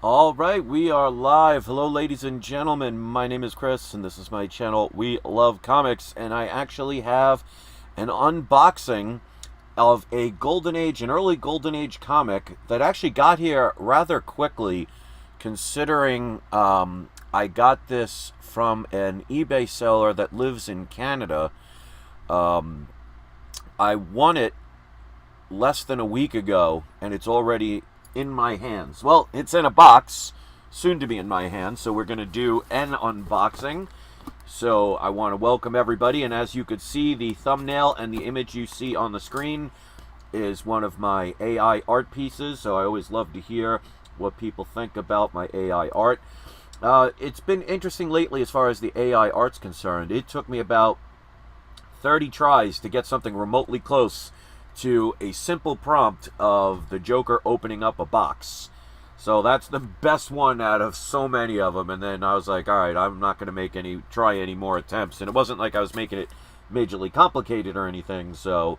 All right, we are live. Hello, ladies and gentlemen. My name is Chris, and this is my channel, We Love Comics. And I actually have an unboxing of a Golden Age, an early Golden Age comic that actually got here rather quickly, considering I got this from an eBay seller that lives in Canada. I won it less than a week ago, and it's already in my hands. Well, it's in a box, soon to be in my hands, so we're going to do an unboxing. So I want to welcome everybody, and as you could see, the thumbnail and the image you see on the screen is one of my AI art pieces, so I always love to hear what people think about my AI art. It's been interesting lately as far as the AI art's concerned. It took me about 30 tries to get something remotely close to a simple prompt of the Joker opening up a box. So that's the best one out of so many of them. And then I was like, all right, I'm not going to try any more attempts. And it wasn't like I was making it majorly complicated or anything. So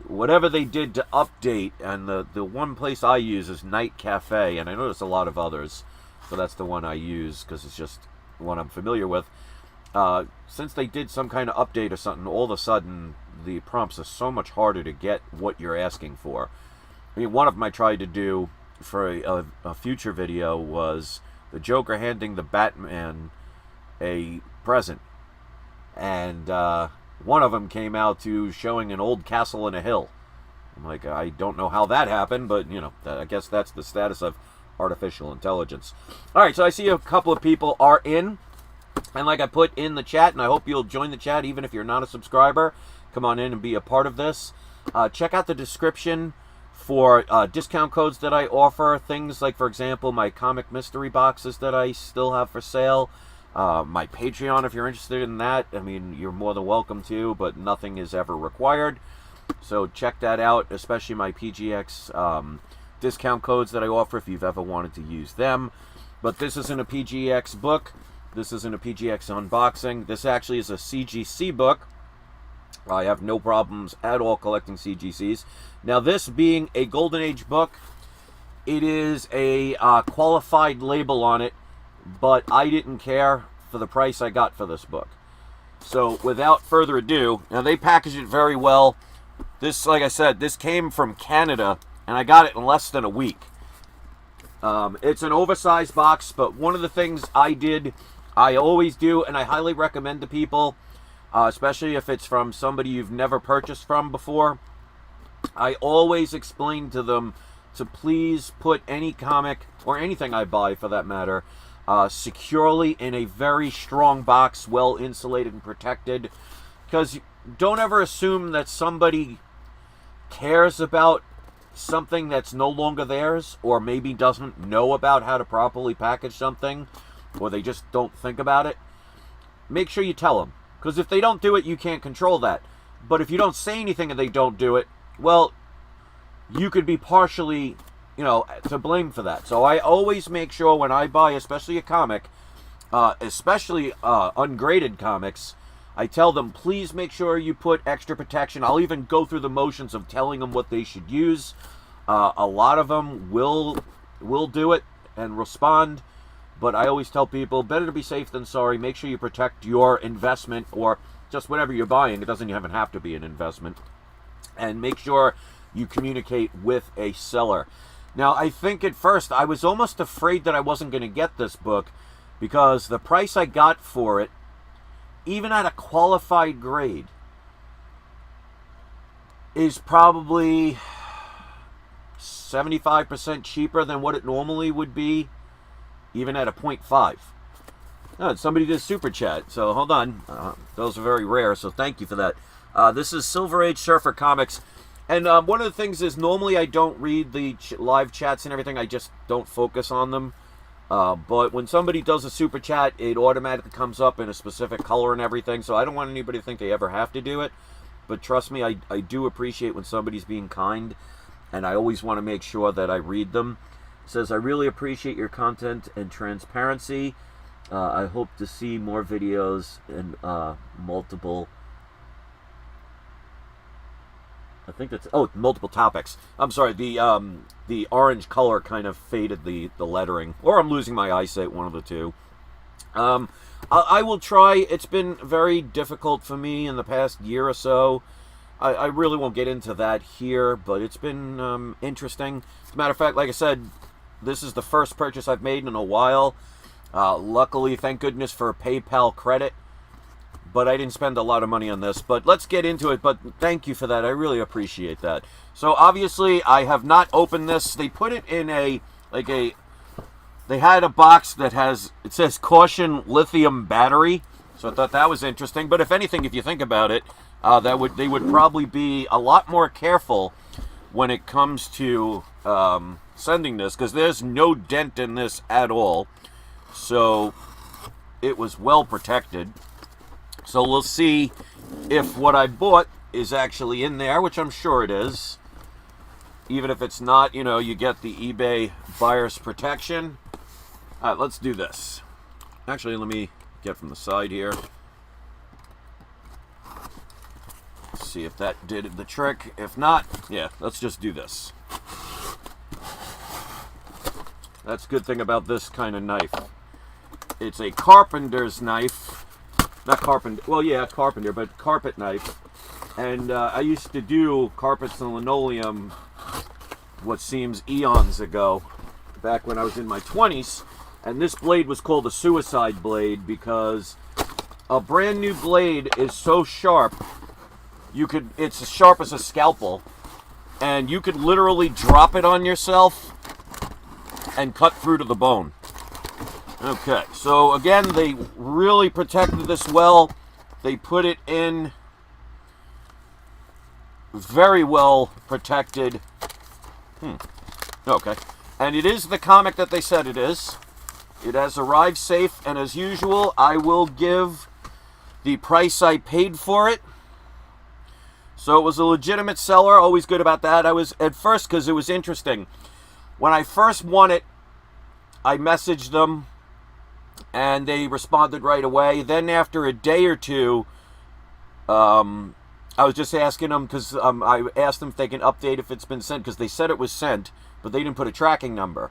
whatever they did to update, and the one place I use is Night Cafe, and I know there's a lot of others, so that's the one I use because it's just one I'm familiar with. Since they did some kind of update or something, all of a sudden the prompts are so much harder to get what you're asking for. I mean, one of them I tried to do for a future video was the Joker handing the Batman a present, and one of them came out to showing an old castle in a hill. I'm like, I don't know how that happened, but you know, I guess that's the status of artificial intelligence. All right, so I see a couple of people are in. And like I put in the chat, and I hope you'll join the chat even if you're not a subscriber, come on in and be a part of this. Check out the description for discount codes that I offer. Things like, for example, my comic mystery boxes that I still have for sale. My Patreon, if you're interested in that. I mean, you're more than welcome to, but nothing is ever required. So check that out, especially my PGX discount codes that I offer if you've ever wanted to use them. But this isn't a PGX book. This isn't a PGX unboxing. This actually is a CGC book. I have no problems at all collecting CGCs. Now, this being a Golden Age book, it is a qualified label on it, but I didn't care for the price I got for this book. So, without further ado, now they package it very well. This, like I said, this came from Canada, and I got it in less than a week. It's an oversized box, but one of the things I always do, and I highly recommend to people, especially if it's from somebody you've never purchased from before, I always explain to them to please put any comic, or anything I buy for that matter, securely in a very strong box, well insulated and protected. Because don't ever assume that somebody cares about something that's no longer theirs, or maybe doesn't know about how to properly package something, or they just don't think about it. Make sure you tell them, because if they don't do it, you can't control that. But if you don't say anything and they don't do it, well, you could be partially, to blame for that. So I always make sure when I buy, especially a comic, especially ungraded comics, I tell them, please make sure you put extra protection. I'll even go through the motions of telling them what they should use. A lot of them will do it and respond. But I always tell people, better to be safe than sorry. Make sure you protect your investment, or just whatever you're buying. It doesn't even have to be an investment. And make sure you communicate with a seller. Now, I think at first I was almost afraid that I wasn't going to get this book, because the price I got for it, even at a qualified grade, is probably 75% cheaper than what it normally would be, even at a 0.5. Oh, somebody did super chat, so hold on. Those are very rare, so thank you for that. This is Silver Age Surfer Comics. And one of the things is, normally I don't read the live chats and everything. I just don't focus on them. But when somebody does a super chat, it automatically comes up in a specific color and everything. So I don't want anybody to think they ever have to do it. But trust me, I do appreciate when somebody's being kind. And I always want to make sure that I read them. It says, I really appreciate your content and transparency. I hope to see more videos and multiple I think that's, oh, multiple topics. I'm sorry, the orange color kind of faded the lettering, or I'm losing my eyesight, one of the two. I will try. It's been very difficult for me in the past year or so. I really won't get into that here, but it's been interesting. As a matter of fact, like I said, this is the first purchase I've made in a while. Luckily, thank goodness for PayPal credit. But I didn't spend a lot of money on this. But let's get into it. But thank you for that. I really appreciate that. So obviously, I have not opened this. They put it in they had a box that it says caution lithium battery. So I thought that was interesting. But if anything, if you think about it, they would probably be a lot more careful when it comes to sending this, because there's no dent in this at all. So it was well protected. So we'll see if what I bought is actually in there, which I'm sure it is. Even if it's not, you get the eBay buyer's protection. All right, let's do this. Actually, let me get from the side here. Let's see if that did the trick. If not, yeah, let's just do this. That's a good thing about this kind of knife. It's a carpenter's knife. Not carpenter, well, yeah, carpenter, but carpet knife. And I used to do carpets and linoleum, what seems eons ago, back when I was in my 20s. And this blade was called a suicide blade because a brand new blade is so sharp, it's as sharp as a scalpel, and you could literally drop it on yourself and cut through to the bone. Okay, so again, they really protected this well. They put it in very well protected. Okay. And it is the comic that they said it is. It has arrived safe, and as usual, I will give the price I paid for it. So it was a legitimate seller, always good about that. I was, at first, because it was interesting. When I first won it, I messaged them, and they responded right away. Then after a day or two, I was just asking them, because I asked them if they can update if it's been sent, because they said it was sent, but they didn't put a tracking number.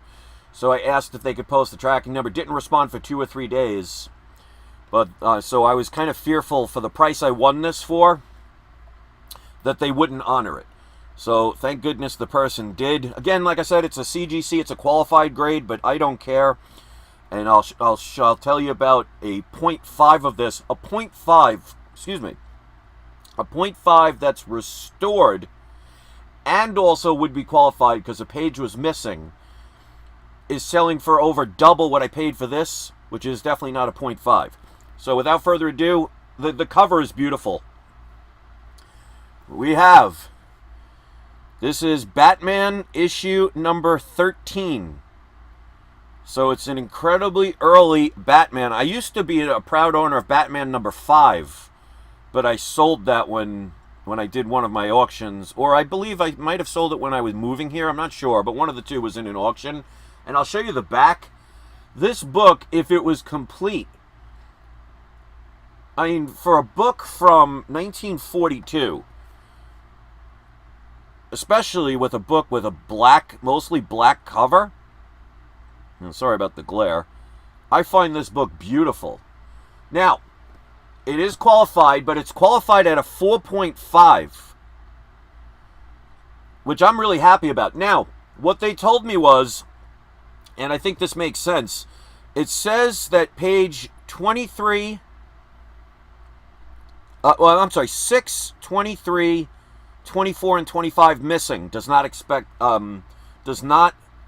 So I asked if they could post the tracking number. Didn't respond for 2 or 3 days. But so I was kind of fearful for the price I won this for, that they wouldn't honor it. So thank goodness the person did. Again, like I said, it's a CGC. It's a qualified grade, but I don't care. And I'll tell you about a 0.5 of this. A 0.5, excuse me. A 0.5 that's restored and also would be qualified because a page was missing, is selling for over double what I paid for this, which is definitely not a 0.5. So without further ado, the cover is beautiful. This is Batman issue number 13. So it's an incredibly early Batman. I used to be a proud owner of Batman number 5, but I sold that when I did one of my auctions, or I believe I might have sold it when I was moving here. I'm not sure, but one of the two was in an auction. And I'll show you the back. This book, if it was complete, I mean, for a book from 1942, especially with a book with a mostly black cover, and sorry about the glare, I find this book beautiful. Now, it is qualified, but it's qualified at a 4.5, which I'm really happy about. Now, what they told me was, and I think this makes sense, it says that page 23, 6, 23, 24, and 25 missing does not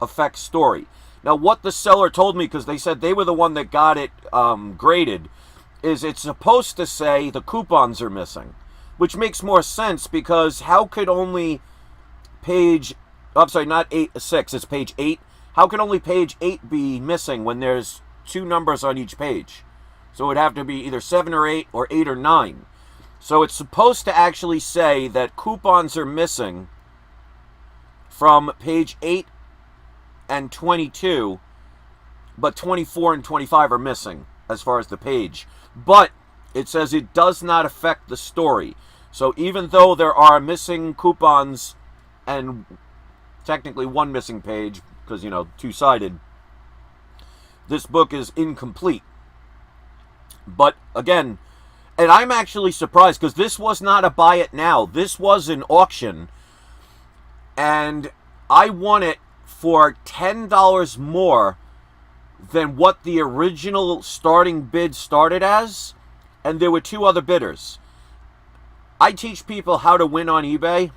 affect story. Now, what the seller told me, because they said they were the one that got it graded, is it's supposed to say the coupons are missing, which makes more sense, because how could only page, I'm sorry, not 6, it's page 8. How can only page 8 be missing when there's 2 numbers on each page? So it would have to be either 7 or 8 or 8 or 9. So it's supposed to actually say that coupons are missing from page 8 and 22, but 24 and 25 are missing as far as the page. But it says it does not affect the story. So even though there are missing coupons and technically one missing page, because, two-sided, this book is incomplete. But again, and I'm actually surprised because this was not a buy it now. This was an auction. And I won it for $10 more than what the original starting bid started as. And there were two other bidders. I teach people how to win on eBay.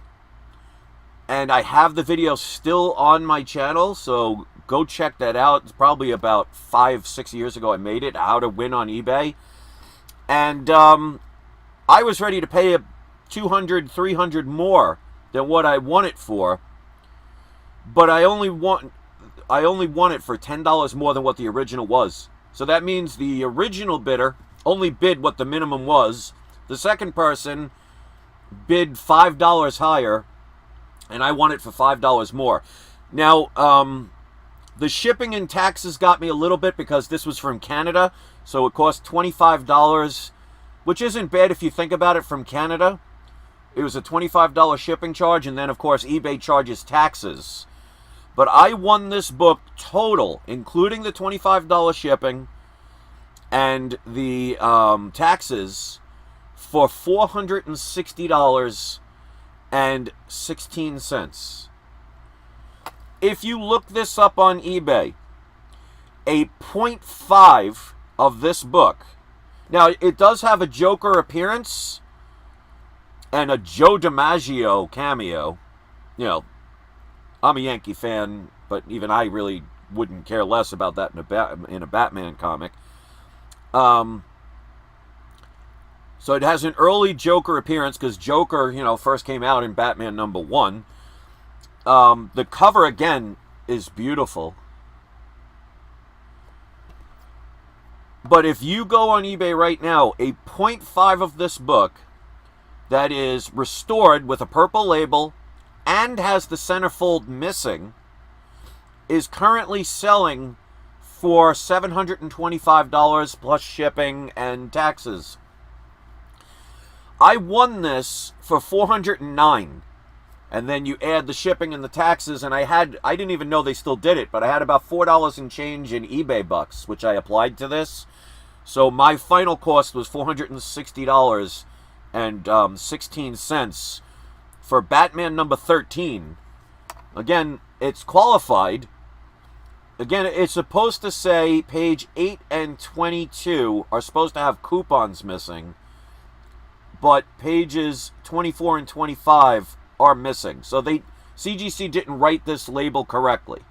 And I have the video still on my channel. So go check that out. It's probably about 5-6 years ago I made it. How to win on eBay. And I was ready to pay $200, $300 more than what I won it for. But I only won it for $10 more than what the original was. So that means the original bidder only bid what the minimum was. The second person bid $5 higher, and I won it for $5 more. Now, the shipping and taxes got me a little bit because this was from Canada, so it cost $25, which isn't bad if you think about it from Canada. It was a $25 shipping charge, and then, of course, eBay charges taxes. But I won this book total, including the $25 shipping and the taxes, for $460.16. If you look this up on eBay, a 0.5 of this book. Now, it does have a Joker appearance and a Joe DiMaggio cameo. I'm a Yankee fan, but even I really wouldn't care less about that in a Batman comic. So it has an early Joker appearance because Joker, first came out in Batman #1. The cover, again, is beautiful. But if you go on eBay right now, a 0.5 of this book that is restored with a purple label and has the centerfold missing is currently selling for $725 plus shipping and taxes. I won this for $409, and then you add the shipping and the taxes, and I didn't even know they still did it, but I had about $4 and change in eBay bucks, which I applied to this. So my final cost was $460.16 for Batman #13. Again, it's qualified. Again, it's supposed to say page 8 and 22 are supposed to have coupons missing, but pages 24 and 25 are missing. So CGC didn't write this label correctly.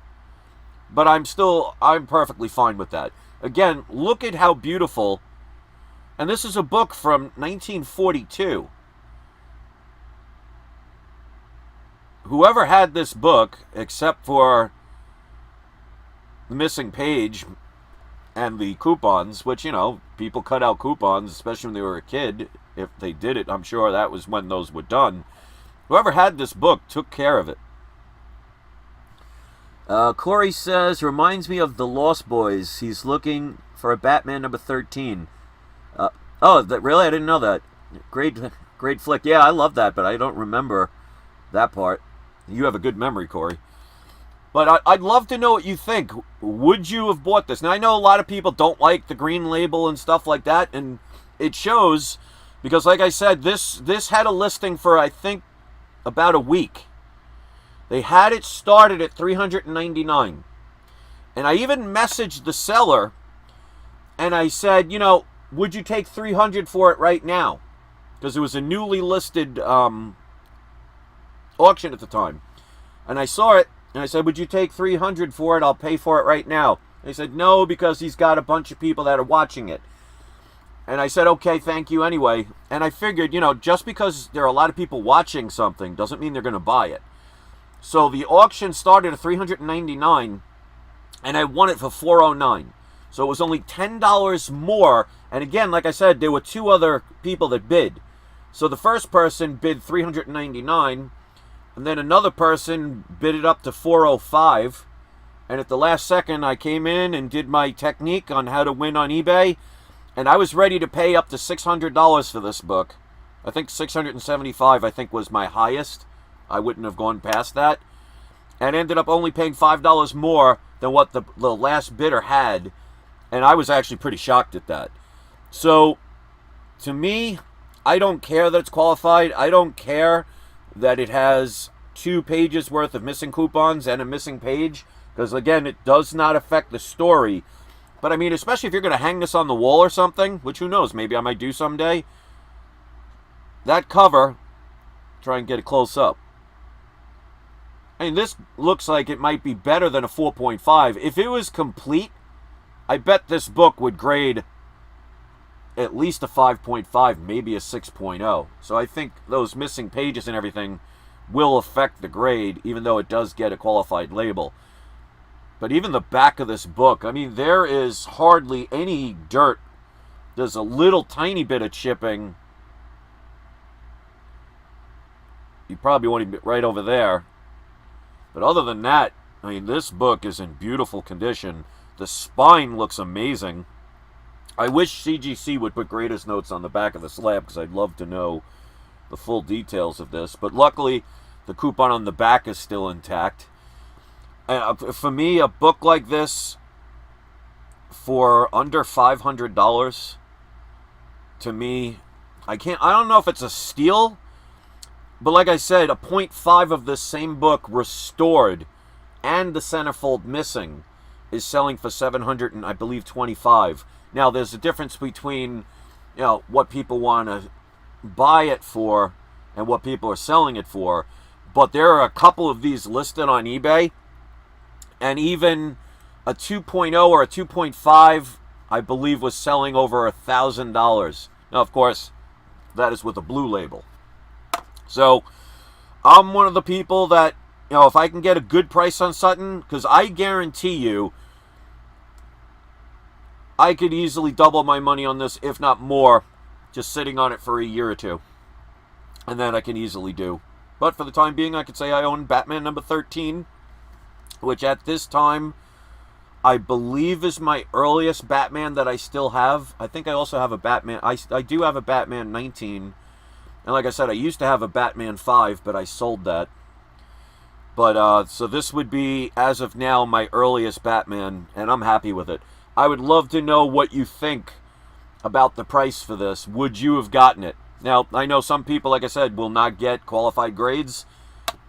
But I'm perfectly fine with that. Again, look at how beautiful. And this is a book from 1942. Whoever had this book, except for the missing page and the coupons, which, people cut out coupons, especially when they were a kid. If they did it, I'm sure that was when those were done. Whoever had this book took care of it. Corey says, reminds me of The Lost Boys. He's looking for a Batman #13. Really? I didn't know that. Great flick. Yeah, I love that, but I don't remember that part. You have a good memory, Corey. But I'd love to know what you think. Would you have bought this? Now, I know a lot of people don't like the green label and stuff like that, and it shows because, like I said, this had a listing for, I think, about a week. They had it started at $399. And I even messaged the seller, and I said, would you take $300 for it right now? Because it was a newly listed auction at the time. And I saw it, and I said, would you take $300 for it? I'll pay for it right now. And he said, no, because he's got a bunch of people that are watching it. And I said, okay, thank you anyway. And I figured, just because there are a lot of people watching something doesn't mean they're going to buy it. So the auction started at $399, and I won it for $409. So it was only $10 more. And again, like I said, there were two other people that bid. So the first person bid $399, and then another person bid it up to $405. And at the last second, I came in and did my technique on how to win on eBay. And I was ready to pay up to $600 for this book. I think 675, I think, was my highest. I wouldn't have gone past that. And ended up only paying $5 more than what the last bidder had. And I was actually pretty shocked at that. So, to me, I don't care that it's qualified. I don't care that it has 2 pages worth of missing coupons and a missing page. Because, again, it does not affect the story. But, I mean, especially if you're going to hang this on the wall or something, which who knows, maybe I might do someday. That cover, try and get it close up. I mean, this looks like it might be better than a 4.5. If it was complete, I bet this book would grade at least a 5.5, maybe a 6.0. So I think those missing pages and everything will affect the grade, even though it does get a qualified label. But even the back of this book, I mean, there is hardly any dirt. There's a little tiny bit of chipping. You probably won't even be right over there. But other than that, I mean, this book is in beautiful condition. The spine looks amazing. I wish CGC would put graders notes on the back of the slab because I'd love to know the full details of this. But luckily, the coupon on the back is still intact. And for me, a book like this for under $500, to me, I don't know if it's a steal. But like I said, a 0.5 of this same book restored and the centerfold missing is selling for $725. Now, there's a difference between, what people want to buy it for and what people are selling it for. But there are a couple of these listed on eBay. And even a 2.0 or a 2.5, I believe, was selling over $1,000. Now, of course, that is with a blue label. So, I'm one of the people that, if I can get a good price on something, because I guarantee you, I could easily double my money on this, if not more, just sitting on it for a year or two. And that I can easily do. But for the time being, I could say I own Batman number 13, which at this time, I believe is my earliest Batman that I still have. I think I also have a Batman, I do have a Batman 19. And like I said, I used to have a Batman 5, but I sold that. But, so this would be, as of now, my earliest Batman, and I'm happy with it. I would love to know what you think about the price for this. Would you have gotten it? Now, I know some people, like I said, will not get qualified grades.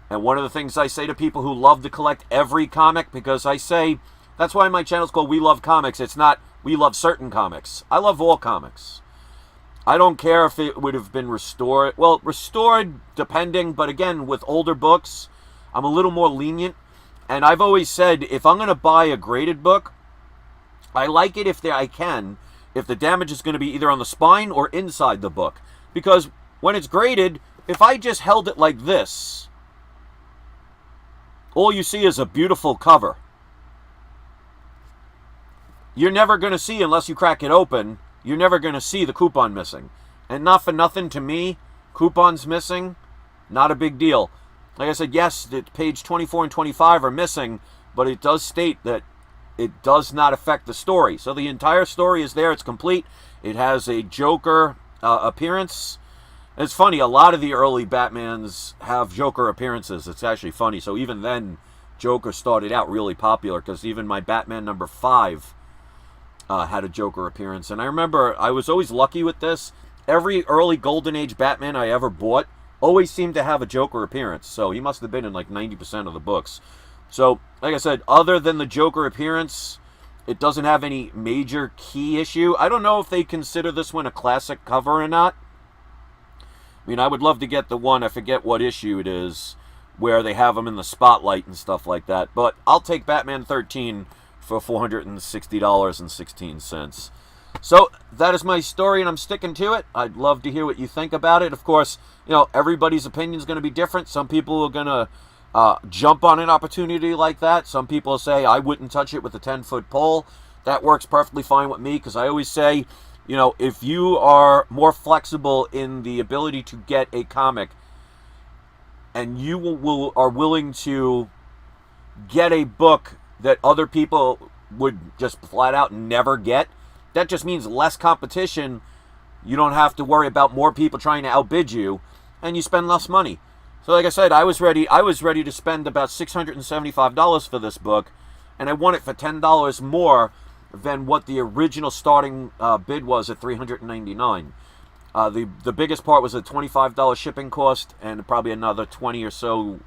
And one of the things I say to people who love to collect every comic, because I say, that's why my channel's called We Love Comics. It's not We Love Certain Comics. I love all comics. I don't care if it would have been restored. Well, restored, depending, but again, with older books, I'm a little more lenient. And I've always said, if I'm going to buy a graded book, I like it if the damage is going to be either on the spine or inside the book. Because when it's graded, if I just held it like this, all you see is a beautiful cover. You're never going to see, unless you crack it open, you're never going to see the coupon missing. And not for nothing, to me, coupons missing, not a big deal. Like I said, yes, page 24 and 25 are missing, but it does state that it does not affect the story. So the entire story is there. It's complete. It has a Joker appearance. It's funny, a lot of the early Batmans have Joker appearances. It's actually funny. So even then, Joker started out really popular, because even my Batman number 5 had a Joker appearance. And I remember I was always lucky with this. Every early Golden Age Batman I ever bought always seemed to have a Joker appearance. So he must have been in like 90% of the books. So, like I said, other than the Joker appearance, it doesn't have any major key issue. I don't know if they consider this one a classic cover or not. I mean, I would love to get the one, I forget what issue it is, where they have them in the spotlight and stuff like that. But I'll take Batman 13 for $460.16. So that is my story, and I'm sticking to it. I'd love to hear what you think about it. Of course, everybody's opinion is going to be different. Some people are going to jump on an opportunity like that. Some people say, I wouldn't touch it with a 10-foot pole. That works perfectly fine with me, because I always say, if you are more flexible in the ability to get a comic, and you are willing to get a book that other people would just flat out never get, that just means less competition, You don't have to worry about more people trying to outbid you, and you spend less money. So like I said, I was ready to spend about $675 for this book, and I won it for $10 more than what the original starting bid was at $399. The biggest part was a $25 shipping cost and probably another $20 or so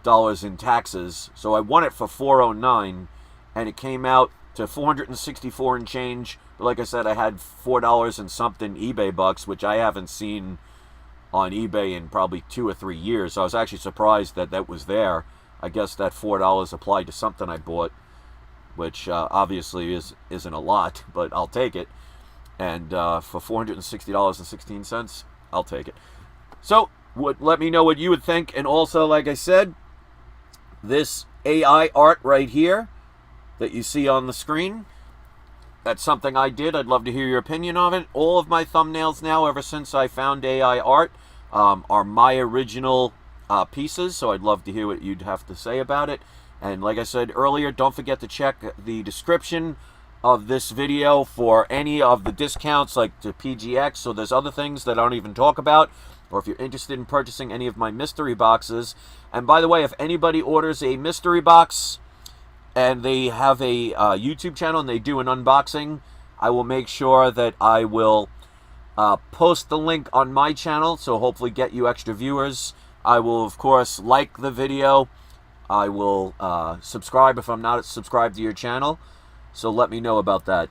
dollars in taxes. So I won it for $409, and it came out to $464 and change. But like I said, I had $4 and something eBay bucks, which I haven't seen on eBay in probably 2 or 3 years. So I was actually surprised that that was there. I guess that $4 applied to something I bought, which obviously isn't a lot, but I'll take it. And for $460.16, I'll take it. So let me know what you would think. And also, like I said, this AI art right here that you see on the screen, that's something I did. I'd love to hear your opinion on it. All of my thumbnails now, ever since I found AI art, are my original pieces. So I'd love to hear what you'd have to say about it. And like I said earlier, don't forget to check the description of this video for any of the discounts, like the PGX. So there's other things that I don't even talk about. Or if you're interested in purchasing any of my mystery boxes. And by the way, if anybody orders a mystery box and they have a YouTube channel and they do an unboxing, I will make sure that I will post the link on my channel, so hopefully get you extra viewers. I will, of course, like the video. I will subscribe if I'm not subscribed to your channel. So let me know about that.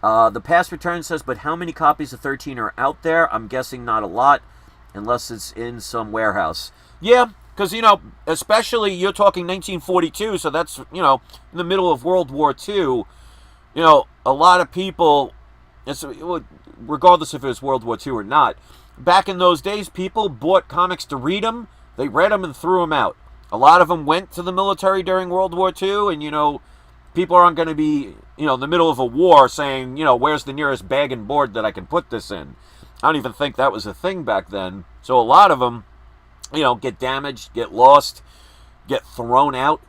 The past return says, but how many copies of 13 are out there? I'm guessing not a lot, unless it's in some warehouse. Yeah, because, you know, especially you're talking 1942, so that's, you know, in the middle of World War II. You know, a lot of people, regardless if it was World War II or not, back in those days, people bought comics to read them. They read them and threw them out. A lot of them went to the military during World War II, and, you know, people aren't going to be, you know, in the middle of a war saying, you know, where's the nearest bag and board that I can put this in? I don't even think that was a thing back then. So a lot of them, you know, get damaged, get lost, get thrown out.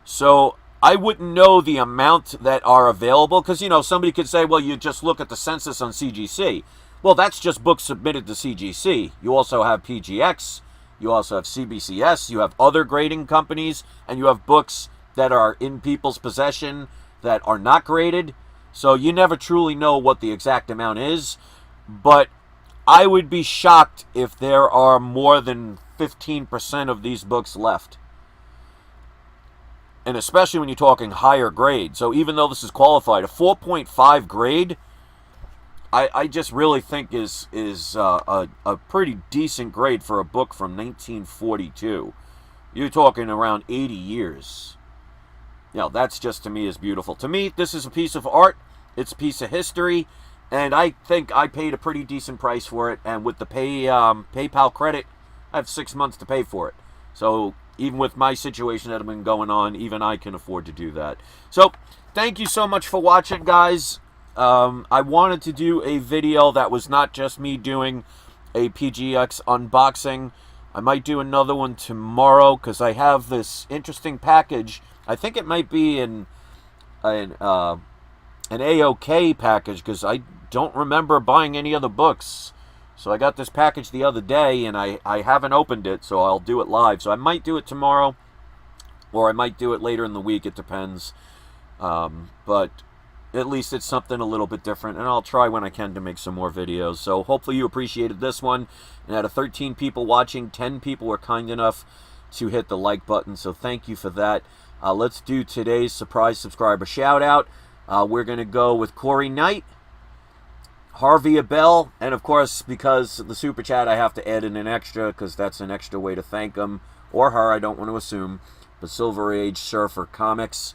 So I wouldn't know the amount that are available because, you know, somebody could say, well, you just look at the census on CGC. Well, that's just books submitted to CGC. You also have PGX. You also have CBCS. You have other grading companies. And you have books that are in people's possession that are not graded. So you never truly know what the exact amount is. But I would be shocked if there are more than 15% of these books left. And especially when you're talking higher grade. So even though this is qualified, a 4.5 grade, I just really think is a pretty decent grade for a book from 1942. You're talking around 80 years. You know, that's just, to me, is beautiful. To me, this is a piece of art. It's a piece of history. And I think I paid a pretty decent price for it. And with the PayPal credit, I have 6 months to pay for it. So even with my situation that has been going on, even I can afford to do that. So thank you so much for watching, guys. I wanted to do a video that was not just me doing a PGX unboxing. I might do another one tomorrow because I have this interesting package. I think it might be an AOK package because I don't remember buying any other books. So I got this package the other day and I haven't opened it, so I'll do it live. So I might do it tomorrow or I might do it later in the week. It depends. But at least it's something a little bit different, and I'll try when I can to make some more videos. So hopefully you appreciated this one. And out of 13 people watching, 10 people were kind enough to hit the like button, so thank you for that. Let's do today's surprise subscriber shout out. We're going to go with Corey Knight, Harvey Abell, and of course, because of the super chat, I have to add in an extra because that's an extra way to thank him or her. I don't want to assume. But Silver Age Surfer Comics.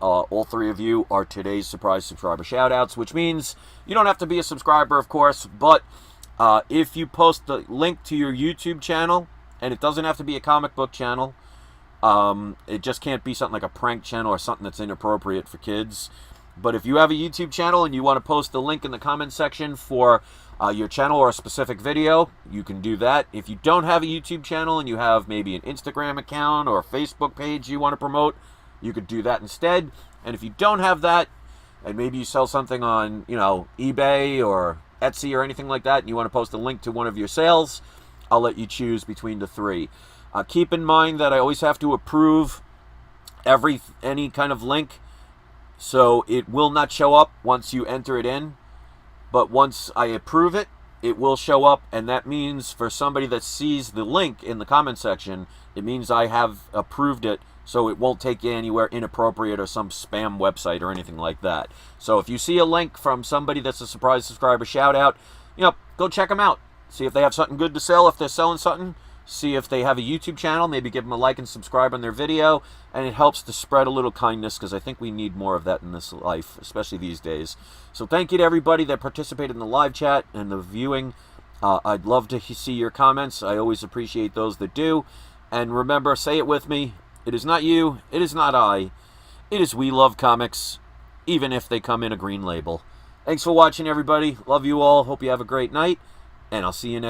All three of you are today's surprise subscriber shout-outs, which means you don't have to be a subscriber, of course, but if you post the link to your YouTube channel, and it doesn't have to be a comic book channel, it just can't be something like a prank channel or something that's inappropriate for kids. But if you have a YouTube channel and you want to post the link in the comment section for your channel or a specific video, you can do that. If you don't have a YouTube channel and you have maybe an Instagram account or a Facebook page you want to promote, you could do that instead. And if you don't have that, and maybe you sell something on, you know, eBay or Etsy or anything like that, and you want to post a link to one of your sales, I'll let you choose between the three. Keep in mind that I always have to approve any kind of link, so it will not show up once you enter it in, but once I approve it, it will show up, and that means for somebody that sees the link in the comment section, it means I have approved it, so it won't take you anywhere inappropriate or some spam website or anything like that. So if you see a link from somebody that's a surprise subscriber shout out, go check them out. See if they have something good to sell, if they're selling something. See if they have a YouTube channel, maybe give them a like and subscribe on their video, and it helps to spread a little kindness, because I think we need more of that in this life, especially these days. So thank you to everybody that participated in the live chat and the viewing. I'd love to see your comments. I always appreciate those that do. And remember, say it with me, it is not you, it is not I, it is we love comics, even if they come in a green label. Thanks for watching, everybody. Love you all. Hope you have a great night, and I'll see you next